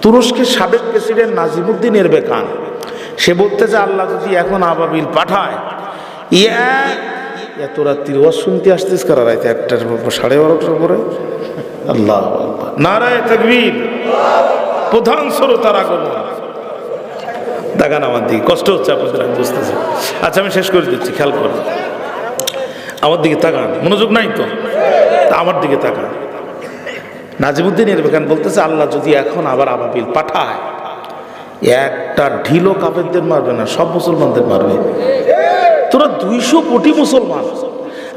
তুরস্কের সাবেক প্রেসিডেন্ট নাজিমুদ্দিন এরবেকান সে বলতেছে আল্লাহ যদি এখন আবাবিল পাঠায়, এত রাত্রির ওয়াজ শুনতে আসতিস কারা রাইতে 1টা 12:30টার পরে? আল্লাহ নারায়ে তাকবীর, প্রধান শ্রোতার আগমন। দেখান আমার দিকে, কষ্ট হচ্ছে আপনাদের, আমি বুঝতেছি। আচ্ছা আমি শেষ করে দিচ্ছি, খেয়াল করুন, আমার দিকে তাকান, মনোযোগ নাই তো, আমার দিকে তাকান। নাজিমুদ্দিন এরবেকান বলতেছে আল্লাহ যদি এখন আবার আবাবিল পাঠায়, একটা ঢিলো কাফেরদের মারবে না, সব মুসলমানদের মারবে। তোরা 200 কোটি মুসলমান,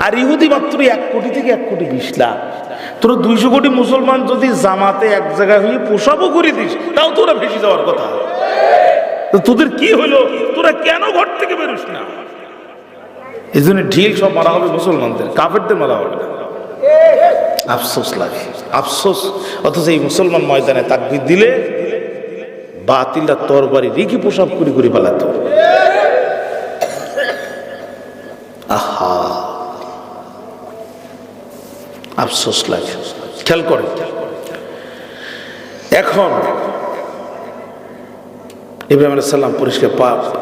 আর ইহুদি মাত্র 1 কোটি থেকে 1 কোটি 20 লাখ। তোরা 200 কোটি মুসলমান যদি জামাতে এক জায়গায় হয়ে পোশাকও করে দিস, তাও তোরা ভেসে যাওয়ার কথা। তো তোদের কি হলো, তোরা কেন ঘর থেকে বেরোস না? এই জন্য ঢিল সব মারা হবে মুসলমানদের, কাফেরদের মারা হবে না। আফসোস লাগে, আফসোস। অথচ এই মুসলমান ময়দানে তাকবীর দিলে বাতিলরা তরবারি রেখে পোশাক করে করে পালাতো। আহা, আফসোস লাগে। খেয়াল করে, এখন ইব্রাহিম আলাইহিস সালাম পরিষ্কার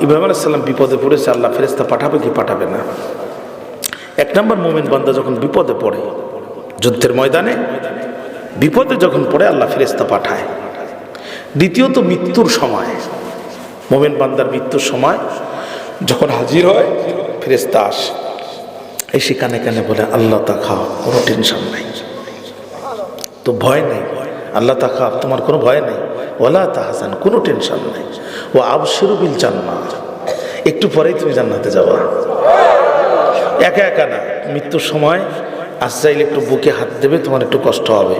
ইব্রাহিম আলাইহিস সালাম বিপদে পড়েছে, আল্লাহ ফেরেশতা পাঠাবে কি পাঠাবে না? 1 নম্বর মুমিন বান্দা যখন বিপদে পড়ে, যুদ্ধের ময়দানে বিপদে যখন পড়ে আল্লাহ ফেরেশতা পাঠায়। দ্বিতীয়ত মৃত্যুর সময়, মুমিন বান্দার মৃত্যুর সময় যখন হাজির হয় ফেরেশতা আসে, এসে কানে কানে বলে আল্লাহ তাখাও, কোনো টেনশন নাই, তো ভয় নেই, আল্লাহ তাখাও, তোমার কোনো ভয় নেই, ওয়ালা তাহজান, কোনো টেনশন নাই, ও আবশিরু বিল জান্নাহ, একটু পরেই তুমি জান্নাতে যাবা। একা একা না, মৃত্যুর সময় আজরাইল একটু বুকে হাত দেবে, তোমার একটু কষ্ট হবে,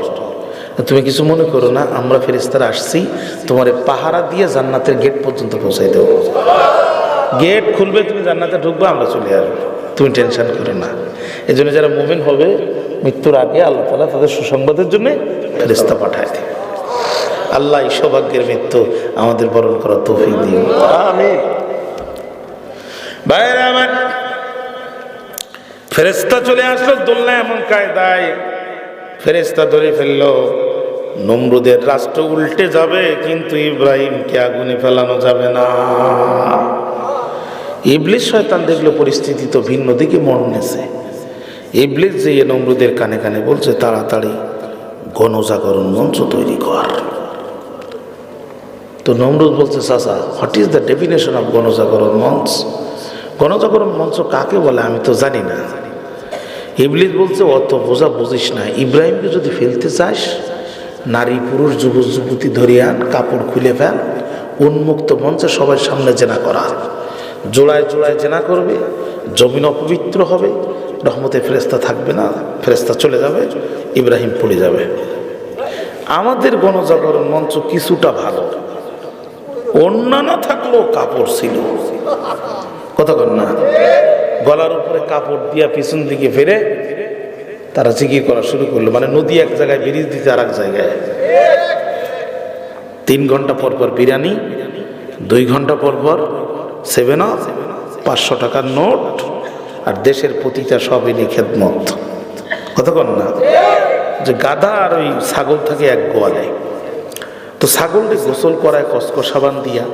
তুমি কিছু মনে করো না, আমরা ফেরেশতারা আসছি তোমার পাহারা দিয়ে জান্নাতের গেট পর্যন্ত পৌঁছাই দেব। গেট খুলবে, তুমি জান্নাতে ঢুকবে, আমরা চলে আসবো, তুমি টেনশন করো না। এই জন্য যারা মুমিন হবে মৃত্যুর আগে আল্লাহ তাআলা তাদের সুসংবাদের জন্য ফেরেশতা পাঠায় দেয়। আল্লাহ এই সৌভাগ্যের মৃত্যু আমাদের বরণ করার তৌফিক দিন, আমিন। ভাইরা আমার, ফেরেশতা চলে আসলো, দোলনা এমন কায়দায় ফেরেশতা ধরে ফেললো, নমরুদের রাষ্ট্র উল্টে যাবে, কিন্তু ইব্রাহিমকে আগুনে ফেলানো যাবে না। ইবলিস শয়তান দেখলো পরিস্থিতি তো ভিন্ন দিকে মন নেছে, ইবলিস যে নমরুদের কানে কানে বলছে তাড়াতাড়ি গণজাগরণ মঞ্চ তৈরি কর। তো নমরুদ বলছে চাচা, what is the definition of গণজাগরণ মঞ্চ? গণজাগরণ মঞ্চ কাকে বলে আমি তো জানি না। ইবলিস বলছে অত বোঝা বুঝিস না, ইব্রাহিমকে যদি ফেলতে চাস, নারী পুরুষ যুবক যুবতী ধরিয়ে আন, কাপড় খুলে ফেল, উন্মুক্ত মঞ্চে সবার সামনে জেনা করা, জোড়ায় জোড়ায় জেনা করবে, জমিন অপবিত্র হবে, রহমতে ফেরেশতা থাকবে না, ফেরেশতা চলে যাবে, ইব্রাহিম পড়ে যাবে। আমাদের গণজাগরণ মঞ্চ কিছুটা ভালো, অন্যান্য থাকলেও কাপড় ছিল, কথা কর না, গলার উপরে কাপড় দিয়া পিছন দিকে ফেরে তারা জিকির করা শুরু করলো, মানে নদী এক জায়গায়, ব্রিজ দিতে আর এক জায়গায়। 3 ঘন্টা পর পর বিরিয়ানি, 2 ঘন্টা পর পর 7 আপ, 500 টাকার নোট, আর দেশের প্রতিটা সবই নিয়ে খেদমত, কথা কর না। যে গাধা আর ওই ছাগল থাকে এক গোয়ালে, তো ছাগলটি গোসল করায় কসকো সাবান দিয়া,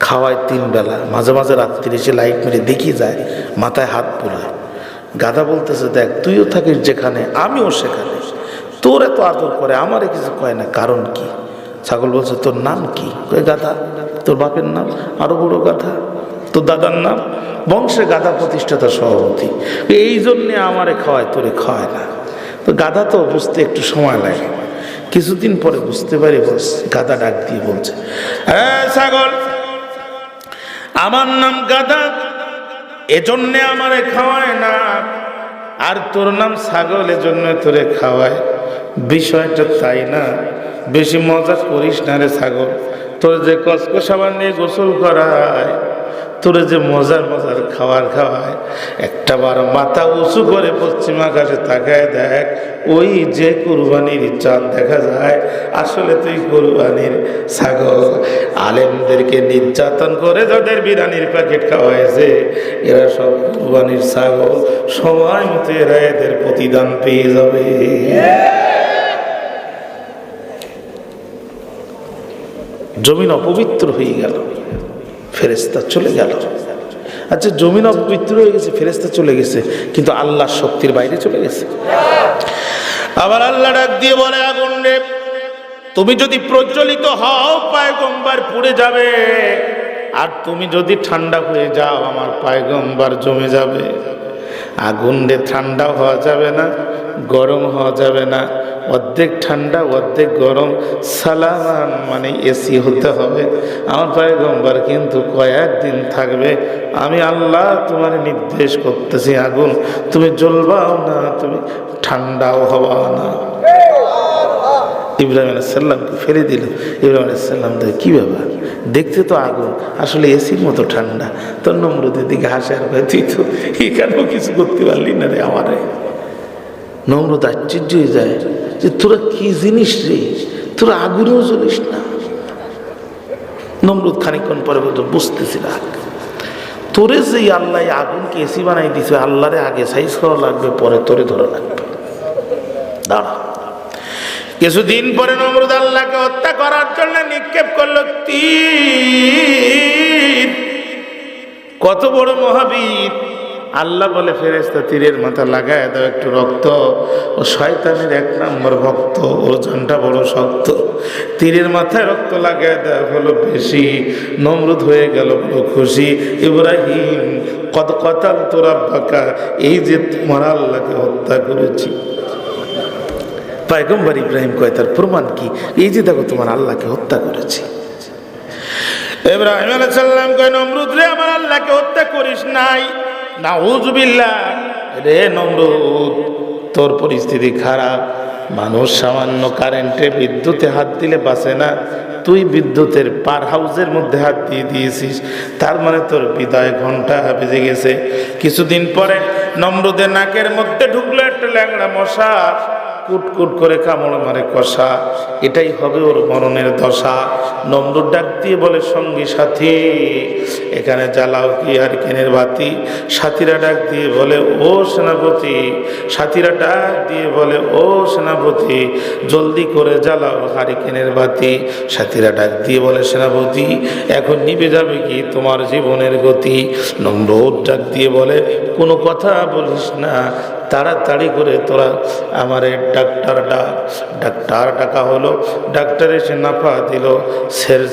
খাওয়ায় 3 বেলা, মাঝে মাঝে রাত্রি এসে লাইট মেরে দেখি যায়, মাথায় হাত পোড়ায়। গাধা বলতেছে দেখ তুইও থাকিস যেখানে, আমিও সেখানে, তোর এত আদর করে আমারে কিছু কয় না, কারণ কি? ছাগল বলছে তোর নাম কি? কয় গাধা। তোর বাপের নাম? আরো বড় গাধা। তোর দাদার নাম? বংশে গাধা প্রতিষ্ঠাতা সভাপতি, এই জন্যে আমারে খাওয়ায়, তোরে খাওয়ায় না। তো গাধা তো বুঝতে একটু সময় লাগে, কিছুদিন পরে বুঝতে পারি, বস গাধা ডাক দিয়ে বলছে, হ্যাঁ ছাগল, আমার নাম গাধা, এজন্যে আমারে খাওয়ায় না, আর তোর নাম ছাগল, এজন্য তোরে খাওয়ায়। বিষয়টা তাই না, বেশি মজা করিস না রে ছাগল, তোর যে কসকো সাবান নিয়ে গোসল করায়, তোর যে মজার মজার খাবার খাওয়ায়, একটা বার মাথা উঁচু করে পশ্চিম আকাশে তাকায় দেখ, ওই যে কুরবানির চাঁদ দেখা যায়, আসলে তুই কুরবানির ছাগল। আলেমদেরকে নির্যাতন করে যাদের বিরিয়ানির প্যাকেট খাওয়াইছে, এরা সব কুরবানির ছাগল, সময় মতো এরা এদের প্রতিদান পেয়ে যাবে। জমিন অপবিত্র হয়ে গেল, ফেরেশতা চলে গেল। আচ্ছা, জমিন অপবিত্র হয়ে গেছে, ফেরেশতা চলে গেছে, কিন্তু আল্লাহর শক্তির বাইরে চলে গেছে। আবার আল্লাহ ডাক দিয়ে বলে, আগুন রে, তুমি যদি প্রজ্বলিত হও পয়গম্বর পুড়ে যাবে, আর তুমি যদি ঠান্ডা হয়ে যাও আমার পয়গম্বর জমে যাবে। আগুন রে, ঠান্ডা হওয়া যাবে না, গরম হওয়া যাবে না, অর্ধেক ঠান্ডা অর্ধেক গরম, সালামান মানে এসি হতে হবে। আমার পয়গম্বর কিন্তু কয়েকদিন থাকবে। আমি আল্লাহ তোমার নির্দেশ করতেছি, আগুন তুমি জ্বলবাও না, তুমি ঠান্ডাও হওয়া না। ইব্রাহিম আলাইহিস সালামকে ফেলে দিল। ইব্রাহিম আলাইহিস সালাম কি ব্যাপার, দেখতে তো আগুন, আসলে এসির মতো ঠান্ডা। তোর নমরুদের দিকে হাসে আর ভাই, তুই তো এখানেও কিছু করতে পারলি না রে আমারে। নমরুদ আশ্চর্য হয়ে যায় যে তোরা কি জিনিস রে, তোরা আগুনেও জ্বলিস না। নমরুদ খানিকক্ষণ পরে বলতো, বুঝতেছি না, তোরে যে আল্লাহ আগুনকে এসি বানাই দিছে, আল্লাহরে আগে সাইজ করা লাগবে, পরে তোরে ধরা লাগবে, দাঁড়া। কিছুদিন পরে নমরুদ আল্লাহকে হত্যা করার জন্য নিক্ষেপ করলো তীর। কত বড় মহাবীর! আল্লাহ বলে, ফেরেশতা তীরের মাথা লাগায় দাও একটু রক্ত। ও শয়তানের 1 নম্বর ভক্ত, ওর জানটা বড় শক্ত। তীরের মাথায় রক্ত লাগায় দেওয়া হলো বেশি। নমরুদ হয়ে গেল বড় খুশি। ইব্রাহিম কত কতালতু রাব্বাকা, এই যে তোমার আল্লাহকে হত্যা করেছি। পয়গম্বর ইব্রাহিম কয়, তার প্রমাণ কি? এই যে দেখো তোমার আল্লাহকে হত্যা করেছি। ইব্রাহিম আলাইহিস সালাম কয়, নমরুদ রে, আমার আল্লাহকে হত্যা করিস নাই। নাউযুবিল্লাহ রে নমরুদ, তোর পরিস্থিতি খারাপ। মানুষ সামান্য কারেন্টে বিদ্যুতে হাত দিলে বাঁচে না, তুই বিদ্যুতের পার হাউসের মধ্যে হাত দিয়ে দিয়েছিস, তার মানে তোর বিদায় ঘন্টা বেজে গেছে। কিছুদিন পরে নমরুদের নাকের মধ্যে ঢুকলো একটা ল্যাংড়া মশা, কুটকুট করে কামড় মারে কষা। এটাই হবে ওর মরণের দশা। নমরুদ ডাক দিয়ে বলে, সঙ্গী সাথী, এখানে জ্বালাও কি হারিকেনের বাতি? সাথীরা ডাক দিয়ে বলে, ও সেনাপতি। সাথীরা ডাক দিয়ে বলে, ও সেনাপতি, জলদি করে জ্বালাও হারিকেনের বাতি। সাথীরা ডাক দিয়ে বলে, সেনাপতি, এখন নিভে যাবে কি তোমার জীবনের গতি? নমরুদ ডাক দিয়ে বলে, কোনো কথা বলিস না, তাড়াতাড়ি করে তোরা আমারে ডাক্তার ডাক। ডাক্তার ডাকা হলো। ডাক্তার এসে নাফা দিল,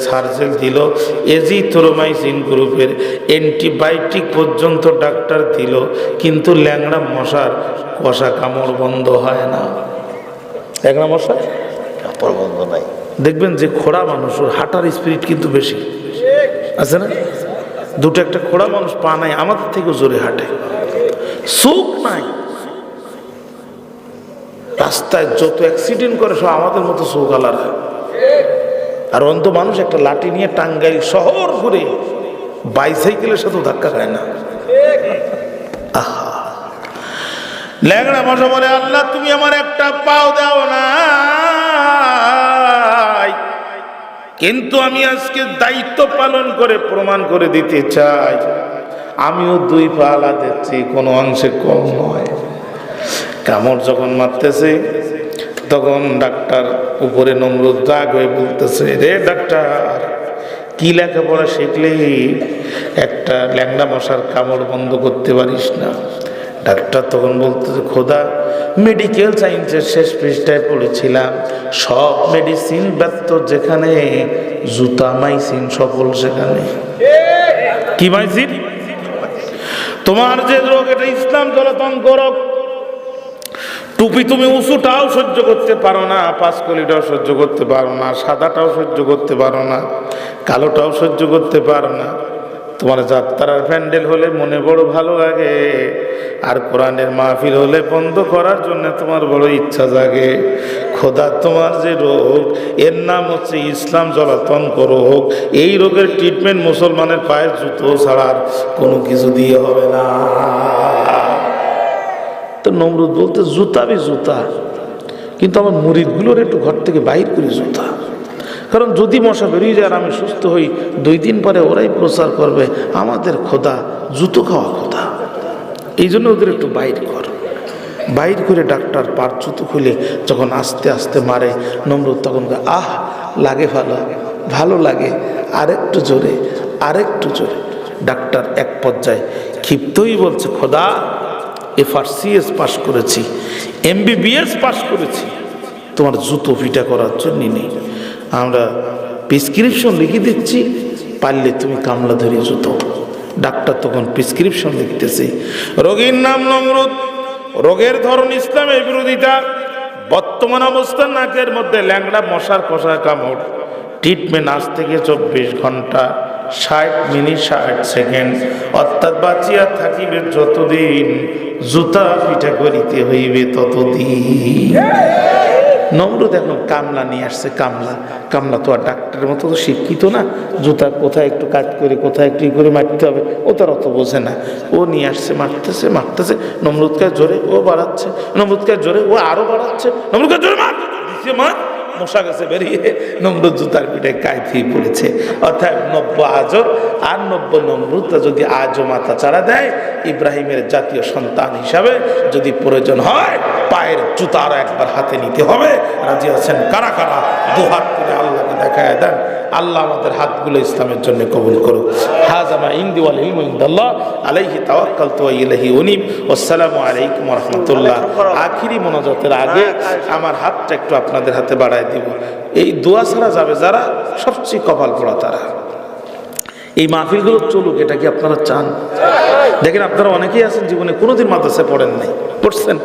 সার্জেল দিল, এজিথ্রোমাইসিন গ্রুপের অ্যান্টিবায়োটিক পর্যন্ত ডাক্তার দিল, কিন্তু ল্যাংড়া মশার কষা কামড় বন্ধ হয় না। ল্যাংড়া মশা কামড় বন্ধ নাই। দেখবেন যে খোড়া মানুষ, ওর হাঁটার স্পিরিট কিন্তু বেশি আছে না? দুটো একটা খোড়া মানুষ পা নাই, আমাদের থেকেও জোরে হাঁটে। চোখ নাই, রাস্তায় যত অ্যাক্সিডেন্ট করে সব আমাদের মতো চৌকালার। আর অন্ত মানুষ একটা লাঠি নিয়ে টাঙ্গাইল শহর ঘুরে বাইসাইকেলের সাথে ধাক্কা খায় না। আহা, ল্যাংড়া মশা বলে, আল্লাহ তুমি আমার একটা পাও দাও না, কিন্তু আমি আজকে দায়িত্ব পালন করে প্রমাণ করে দিতে চাই, আমিও 2 পা দিচ্ছি, কোনো অংশে কম নয়। কামড় যখন মারতেছে তখন ডাক্তার উপরে নমরুদ রাগ হয়ে বলতেছে, রে ডাক্তার, কি লেখাপড়া শিখলে একটা ল্যাংড়া মশার কামড় বন্ধ করতে পারিস না? ডাক্তার তখন বলতেছে, খোদা, মেডিকেল সায়েন্সের শেষ পৃষ্ঠায় পড়েছিলাম, সব মেডিসিন ব্যর্থ যেখানে, জুতামাইসিন সফল সেখানে। কি মাইসিন? তোমার যে রোগ, এটা ইসলাম জলাতঙ্ক রোগ। টুপি তুমি উঁচুটাও সহ্য করতে পারো না, 5 কলিটাও সহ্য করতে পারো না, সাদাটাও সহ্য করতে পারো না, কালোটাও সহ্য করতে পারো না। তোমার যাত্রার প্যান্ডেল হলে মনে বড় ভালো লাগে, আর কোরআনের মাহফিল হলে বন্ধ করার জন্য তোমার বড় ইচ্ছা জাগে। খোদা, তোমার যে রোগ, এর নাম হচ্ছে ইসলাম জলাতঙ্ক রোগ। এই রোগের ট্রিটমেন্ট মুসলমানের পায়ের জুতো ছাড়ার কোনো কিছু দিয়ে হবে না। তো নমরুদ বলতে, জুতা বি জুতা, কিন্তু আমার মুরিদগুলোর একটু ঘর থেকে বাইর করি জুতা, কারণ যদি মশা বেরিয়ে যায় আর আমি সুস্থ হই, 2 দিন পরে ওরাই প্রচার করবে আমাদের খোদা জুতো খাওয়া খোদা, এই জন্য ওদের একটু বাইর কর। বাইর করে ডাক্তার পার জুতো খুলে যখন আস্তে আস্তে মারে, নমরুদ তখন আহ লাগে ভালো, ভালো লাগে, আরেকটু জোরে, আরেকটু জোরে। ডাক্তার এক পর্যায়ে ক্ষিপ্তই বলছে, খোদা FRCS পাস করেছি, MBBS পাস করেছি, তোমার জুতো ফিটা করার জন্য নেই। আমরা প্রেসক্রিপশন লিখে দিচ্ছি, পারলে তুমি কামলা ধরে জুতো। ডাক্তার তখন প্রেসক্রিপশন লিখতেছে, রোগীর নাম নমরুদ, রোগের ধরন ইসলামের বিরোধিতা, বর্তমান অবস্থা নাকের মধ্যে ল্যাংড়া মশার কষা কামড়, ট্রিটমেন্ট আজ থেকে 24 ঘন্টা 60 মিনিট 60 সেকেন্ড, অর্থাৎ বাঁচিয়া থাকিবে যতদিন, জুতা পিঠা করিতে হইবে ততদিন। নমরুদ এখন কামলা নিয়ে আসছে। কামলা তো আর ডাক্তারের মতো তো শিক্ষিত না, জুতা কোথায় একটু কাজ করে কোথায় একটু করে মারতে হবে ও তার অত বোঝে না। ও নিয়ে আসছে, মারতেছে, নমরুদকে জোরে ও বাড়াচ্ছে, নমরুদকে জোরে ও আরো বাড়াচ্ছে, নমরুদকে জোরে মার দিচ্ছে, মার, মশা গেছে বেরিয়ে, নমরুদ জুতার পিঠায় কায়ফি পড়েছে। অর্থাৎ 90 আজর আর 90 নমরুদটা যদি আজও মাথা চাড়া দেয়, ইব্রাহিমের জাতীয় সন্তান হিসাবে যদি প্রয়োজন হয় পায়ের জুতা আরো একবার হাতে নিতে হবে। রাজি আছেন কারা কারা? দুহাত করে আল্লাহকে দেখায় দেন। আল্লাহ আমাদের হাতগুলো ইসলামের জন্য কবুল করুক। হাযা মা ইনদি ওয়াল ইলমু ইনদাল্লাহ আলাইহি তাওয়াক্কালতু ওয়া ইলাইহি উনীব। আসসালামু আলাইকুম ওয়া রাহমাতুল্লাহ। আখিরি মোনাজাতের আগে আমার হাতটা একটু আপনাদের হাতে বাড়ায় দিব। এই দোয়া ছাড়া যাবে যারা, সবচেয়ে কপাল পোড়া তারা। এই মাহফিলগুলো চলুক, এটা কি আপনারা চান? দেখেন আপনারা অনেকেই আছেন জীবনে কোনোদিন মাদ্রাসায় পড়েন নাই, পড়ছেন।